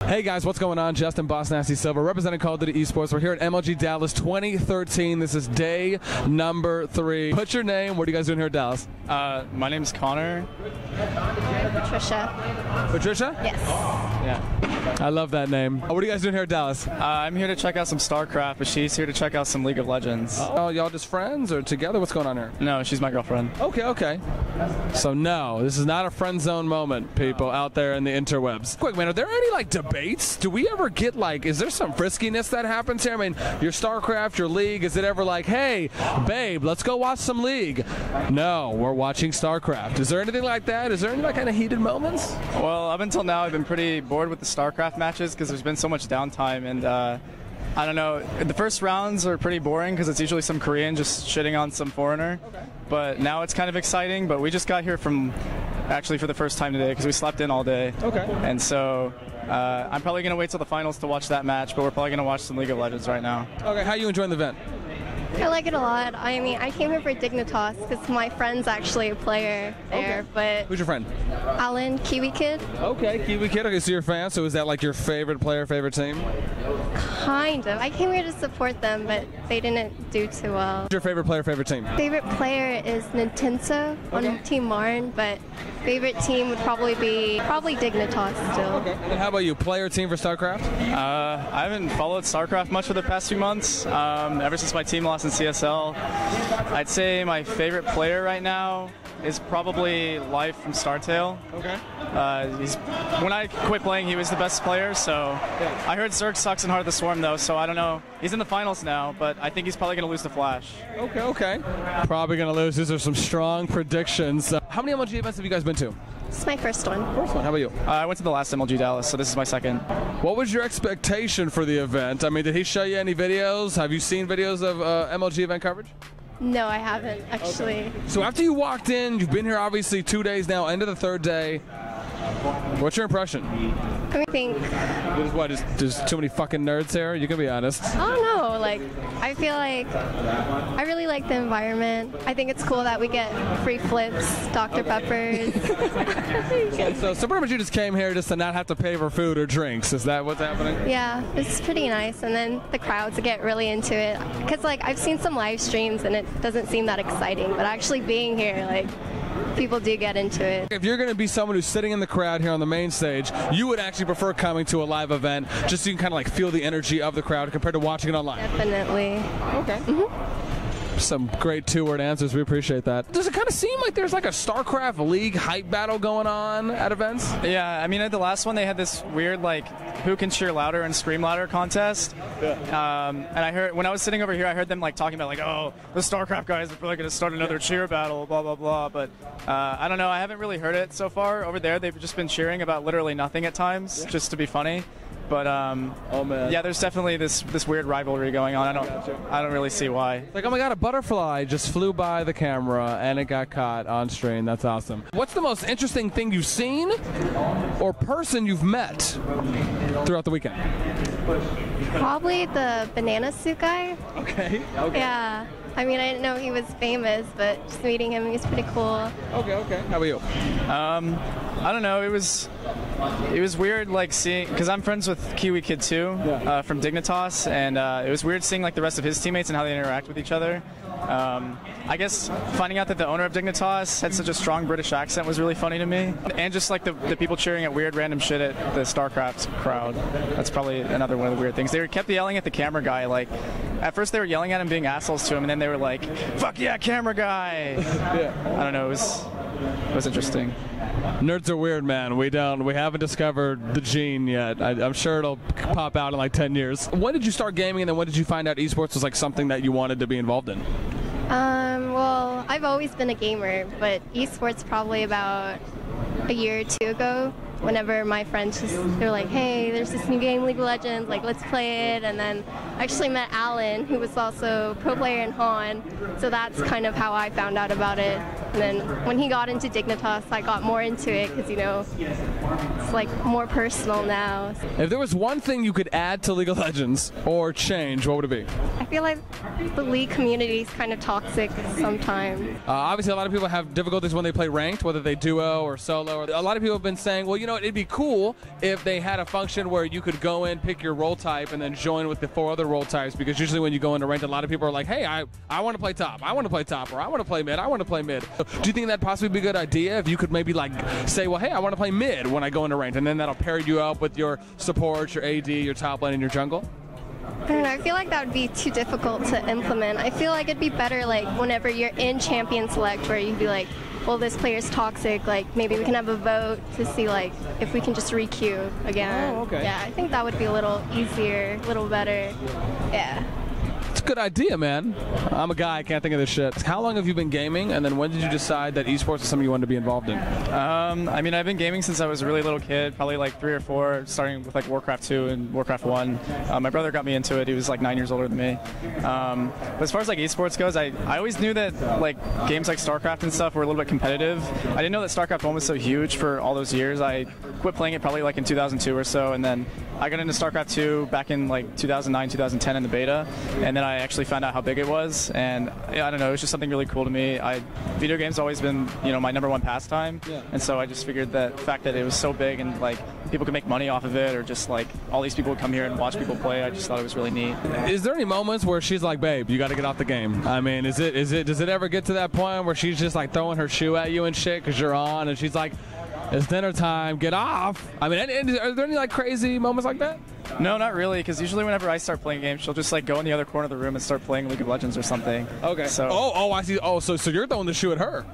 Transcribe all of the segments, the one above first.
Hey guys, what's going on? Justin bossnasti Silver representing Call of Duty eSports. We're here at MLG Dallas 2013. This is day number 3. Put your name. What are you guys doing here at Dallas? My name's Connor. Patricia. Patricia? Yes. Yeah. I love that name. What are you guys doing here at Dallas? I'm here to check out some StarCraft, but she's here to check out some League of Legends. Oh, y'all just friends or together? What's going on here? No, she's my girlfriend. Okay. So no, this is not a friend zone moment, people out there in the interwebs. Quick, man, are there any like debates? Do we ever get like, is there some friskiness that happens here? I mean, your StarCraft, your League, is it ever like, hey, babe, let's go watch some League? No, we're watching StarCraft. Is there anything like that? Is there any like kind of heated moments? Well, up until now, I've been pretty bored with the StarCraft matches because there's been so much downtime, and I don't know. The first rounds are pretty boring because it's usually some Korean just shitting on some foreigner. Okay. But now it's kind of exciting. But we just got here from actually for the first time today because we slept in all day. Okay. And so I'm probably going to wait till the finals to watch that match, but we're probably going to watch some League of Legends right now. Okay. How are you enjoying the event? I like it a lot. I mean, I came here for Dignitas because my friend's actually a player there. Okay. But who's your friend? Alan, Kiwi Kid. Okay, Kiwi Kid. Okay, so you're a fan. So is that like your favorite player, favorite team? Kind of. I came here to support them, but they didn't do too well. Who's your favorite player, favorite team? Favorite player is Nintenso on Team Marn, but favorite team would probably be Dignitas still. Okay. And then how about you? Player team for StarCraft? I haven't followed StarCraft much for the past few months. Ever since my team lost in CSL, I'd say my favorite player right now is probably Life from StarTale. Okay. When I quit playing, he was the best player, so I heard Zerg sucks in Heart of the Swarm, though, so I don't know. He's in the finals now, but I think he's probably going to lose to Flash. Okay. Probably going to lose. These are some strong predictions. How many MLG events have you guys been to? This is my first one. How about you? I went to the last MLG Dallas, so this is my second. What was your expectation for the event? I mean, did he show you any videos? Have you seen videos of MLG event coverage? No, I haven't, actually. Okay. So after you walked in, you've been here obviously 2 days now, end of the 3rd day. What's your impression? I think. There's too many fucking nerds here? You can be honest. I don't know. Like, I feel like I really like the environment. I think it's cool that we get free flips, Dr. Peppers. So pretty much you just came here just to not have to pay for food or drinks. Is that what's happening? Yeah, it's pretty nice. And then the crowds get really into it. Because, like, I've seen some live streams and it doesn't seem that exciting. But actually being here, like, people do get into it. If you're going to be someone who's sitting in the crowd here on the main stage, you would actually prefer coming to a live event just so you can kind of like feel the energy of the crowd compared to watching it online? Definitely. Okay. Some great 2-word answers. We appreciate that. Does it kind of seem like there's like a StarCraft League hype battle going on at events? Yeah, I mean, at the last one, they had this weird, like, who can cheer louder and scream louder contest. Yeah. And I heard, when I was sitting over here, I heard them, like, talking about, like, oh, the StarCraft guys are probably going to start another cheer battle, blah, blah, blah. But I don't know. I haven't really heard it so far. Over there, they've just been cheering about literally nothing at times, just to be funny. But oh man, yeah, there's definitely this weird rivalry going on. I don't really see why. Like, oh my god, a butterfly just flew by the camera and it got caught on stream. That's awesome. What's the most interesting thing you've seen or person you've met throughout the weekend? Probably the banana suit guy. Okay. Yeah. I mean, I didn't know he was famous, but just meeting him, he's pretty cool. Okay. How about you? I don't know. It was weird, like, seeing, because I'm friends with Kiwi Kid too, from Dignitas, and it was weird seeing like the rest of his teammates and how they interact with each other. I guess finding out that the owner of Dignitas had such a strong British accent was really funny to me, and just like the people cheering at weird random shit at the StarCraft crowd. That's probably another one of the weird things. They kept yelling at the camera guy. Like, at first they were yelling at him, being assholes to him, and then they were like, "Fuck yeah, camera guy!" I don't know. It was interesting. Nerds are weird, man. We haven't discovered the gene yet. I'm sure it'll pop out in like 10 years. When did you start gaming, and then when did you find out esports was like something that you wanted to be involved in? Well, I've always been a gamer, but esports probably about a year or 2 ago. Whenever my friends they're like, hey, there's this new game, League of Legends, like, let's play it. And then I actually met Alan, who was also pro player in Han, so that's kind of how I found out about it. And then when he got into Dignitas, I got more into it because, you know, it's like more personal now. If there was one thing you could add to League of Legends or change, what would it be? I feel like the League community is kind of toxic sometimes. Obviously, a lot of people have difficulties when they play ranked, whether they duo or solo. A lot of people have been saying, well, you know, it'd be cool if they had a function where you could go in, pick your role type, and then join with the 4 other role types, because usually when you go into ranked, a lot of people are like, hey, I want to play top, I want to play top, or I want to play mid, I want to play mid. Do you think that'd possibly be a good idea if you could maybe like say, well, hey, I want to play mid when I go into ranked, and then that'll pair you up with your support, your AD, your top lane, and your jungle? I don't know, I feel like that would be too difficult to implement. I feel like it'd be better like whenever you're in Champion Select where you'd be like, well, this player's toxic, like maybe we can have a vote to see like if we can just re-queue again. Oh, okay. Yeah, I think that would be a little easier, a little better. Yeah. It's a good idea, man. I'm a guy, I can't think of this shit. How long have you been gaming, and then when did you decide that esports is something you wanted to be involved in? I mean, I've been gaming since I was a really little kid, probably like 3 or 4, starting with like Warcraft 2 and Warcraft 1. My brother got me into it. He was like 9 years older than me. But as far as like esports goes, I always knew that like games like StarCraft and stuff were a little bit competitive. I didn't know that StarCraft 1 was so huge for all those years. I quit playing it probably like in 2002 or so, and then I got into StarCraft 2 back in like 2009, 2010 in the beta, and then I actually found out how big it was, and I don't know, it was just something really cool to me. Video games always been, you know, my #1 pastime, and so I just figured that the fact that it was so big and like people could make money off of it, or just like all these people would come here and watch people play, I just thought it was really neat. Is there any moments where she's like, babe, you got to get off the game? I mean, does it ever get to that point where she's just like throwing her shoe at you and shit because you're on, and she's like, it's dinner time, get off? I mean, are there any like crazy moments like that? No, not really, because usually whenever I start playing games, she'll just like go in the other corner of the room and start playing League of Legends or something. Okay. So. Oh, I see. Oh, so you're throwing the shoe at her?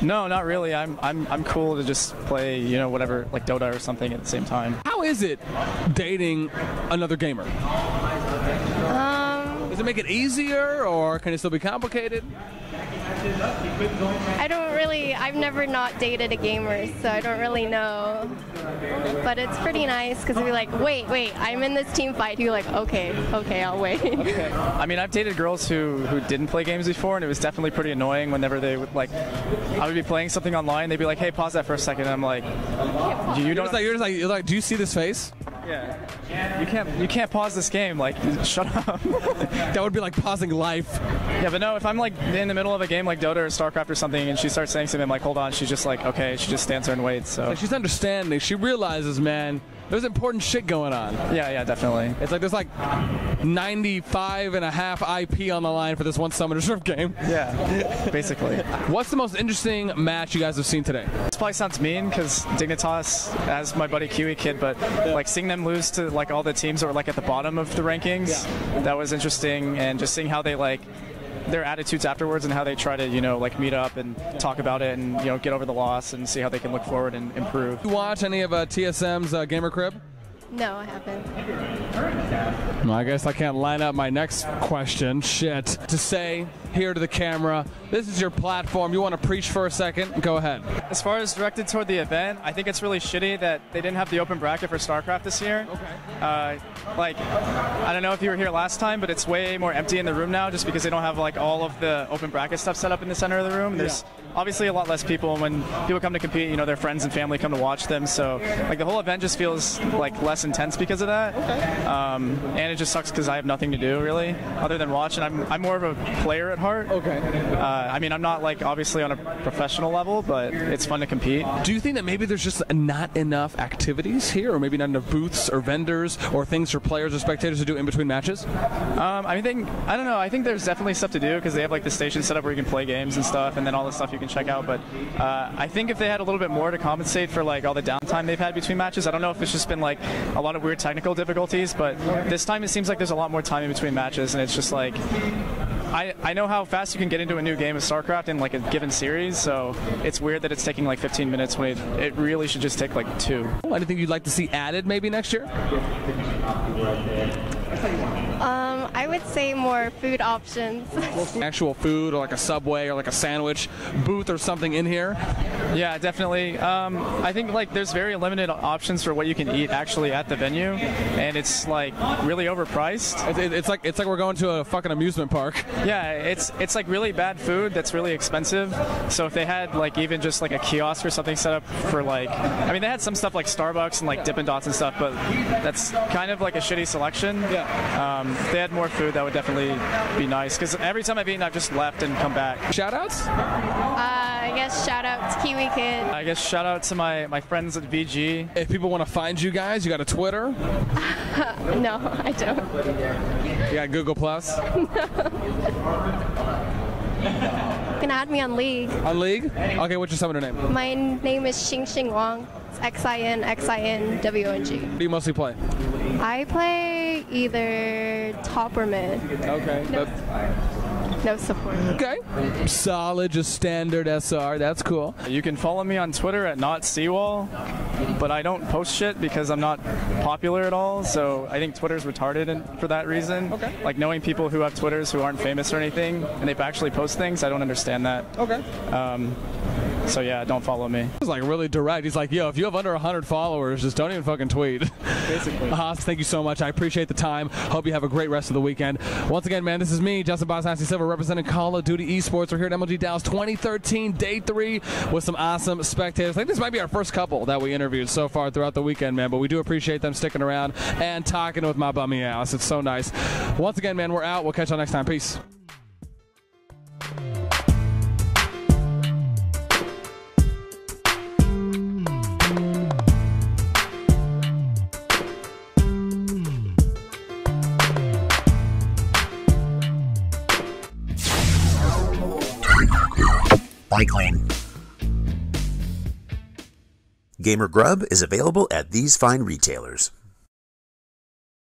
No, not really. I'm cool to just play, you know, whatever, like Dota or something at the same time. How is it dating another gamer? Does it make it easier, or can it still be complicated? I've never not dated a gamer, so I don't really know. But it's pretty nice because we're like, wait, I'm in this team fight. You're like, okay, I'll wait. Okay. I mean, I've dated girls who didn't play games before, and it was definitely pretty annoying whenever they would like, I would be playing something online, they'd be like, hey, pause that for a second, and I'm like, you're just like, do you see this face? Yeah. You can't pause this game, like, shut up. That would be like pausing life. Yeah, but no, if I'm like in the middle of a game like Dota or StarCraft or something, and she starts saying something, I'm like, hold on, she's just like, okay, she just stands there and waits. So like she's understanding. She realizes, man, there's important shit going on. Yeah, definitely. It's like there's like 95.5 IP on the line for this one Summoner's Rift game. Yeah, basically. What's the most interesting match you guys have seen today? This probably sounds mean because Dignitas, as my buddy Kiwi Kid, but like seeing them lose to like all the teams that were like at the bottom of the rankings, that was interesting, and just seeing how they like their attitudes afterwards and how they try to, you know, like meet up and talk about it and, you know, get over the loss and see how they can look forward and improve. You watch any of TSM's Gamer Crib? No, I haven't. Well, I guess I can't line up my next question. Shit. To say here to the camera, this is your platform. You want to preach for a second? Go ahead. As far as directed toward the event, I think it's really shitty that they didn't have the open bracket for StarCraft this year. Okay. Like, I don't know if you were here last time, but it's way more empty in the room now just because they don't have like all of the open bracket stuff set up in the center of the room. There's obviously a lot less people, and when people come to compete, you know, their friends and family come to watch them. So like the whole event just feels like less intense because of that. Okay. And it just sucks because I have nothing to do really other than watch, and I'm more of a player at heart. Okay. I mean, I'm not like obviously on a professional level, but it's fun to compete. Do you think that maybe there's just not enough activities here, or maybe not enough booths or vendors or things for players or spectators to do in between matches? I don't know. I think there's definitely stuff to do because they have like the station set up where you can play games and stuff, and then all the stuff you can check out. But I think if they had a little bit more to compensate for like all the downtime they've had between matches, I don't know if it's just been like a lot of weird technical difficulties, but this time it seems like there's a lot more time in between matches, and it's just like I know how fast you can get into a new game of StarCraft in like a given series, so it's weird that it's taking like 15 minutes when it really should just take like 2. Anything you'd like to see added maybe next year? I would say more food options. Actual food, or like a Subway or like a sandwich booth or something in here? Yeah, definitely. I think like there's very limited options for what you can eat actually at the venue, and it's like really overpriced. It's like we're going to a fucking amusement park. Yeah, it's like really bad food that's really expensive. So if they had like even just like a kiosk or something set up for like, I mean they had some stuff like Starbucks and like Dippin' Dots and stuff, but that's kind of like a shitty selection. Yeah. If they had more food, that would definitely be nice. Because every time I've eaten, I've just left and come back. Shoutouts? I guess shout out to Kiwi Kid. I guess shout out to my friends at VG. If people want to find you guys, you got a Twitter? No, I don't. You got Google Plus? You can add me on League. On League? Okay, what's your summoner name? My name is Xing Wang. It's XINWNG. What do you mostly play? I play either top or mid. Okay. No support. Okay. Solid, just standard SR. That's cool. You can follow me on Twitter at NotSeawall, but I don't post shit because I'm not popular at all, so I think Twitter's retarded for that reason. Okay. Like knowing people who have Twitters who aren't famous or anything, and they actually post things, I don't understand that. Okay. So yeah, don't follow me. He's like really direct. He's like, yo, if you have under 100 followers, just don't even fucking tweet. Basically. Haas, thank you so much. I appreciate the time. Hope you have a great rest of the weekend. Once again, man, this is me, Justin bossnasti Silver, representing Call of Duty eSports. We're here at MLG Dallas 2013, day 3, with some awesome spectators. I think this might be our first couple that we interviewed so far throughout the weekend, man, but we do appreciate them sticking around and talking with my bummy ass. It's so nice. Once again, man, we're out. We'll catch y'all next time. Peace. Bike lane. Gamer Grub is available at these fine retailers.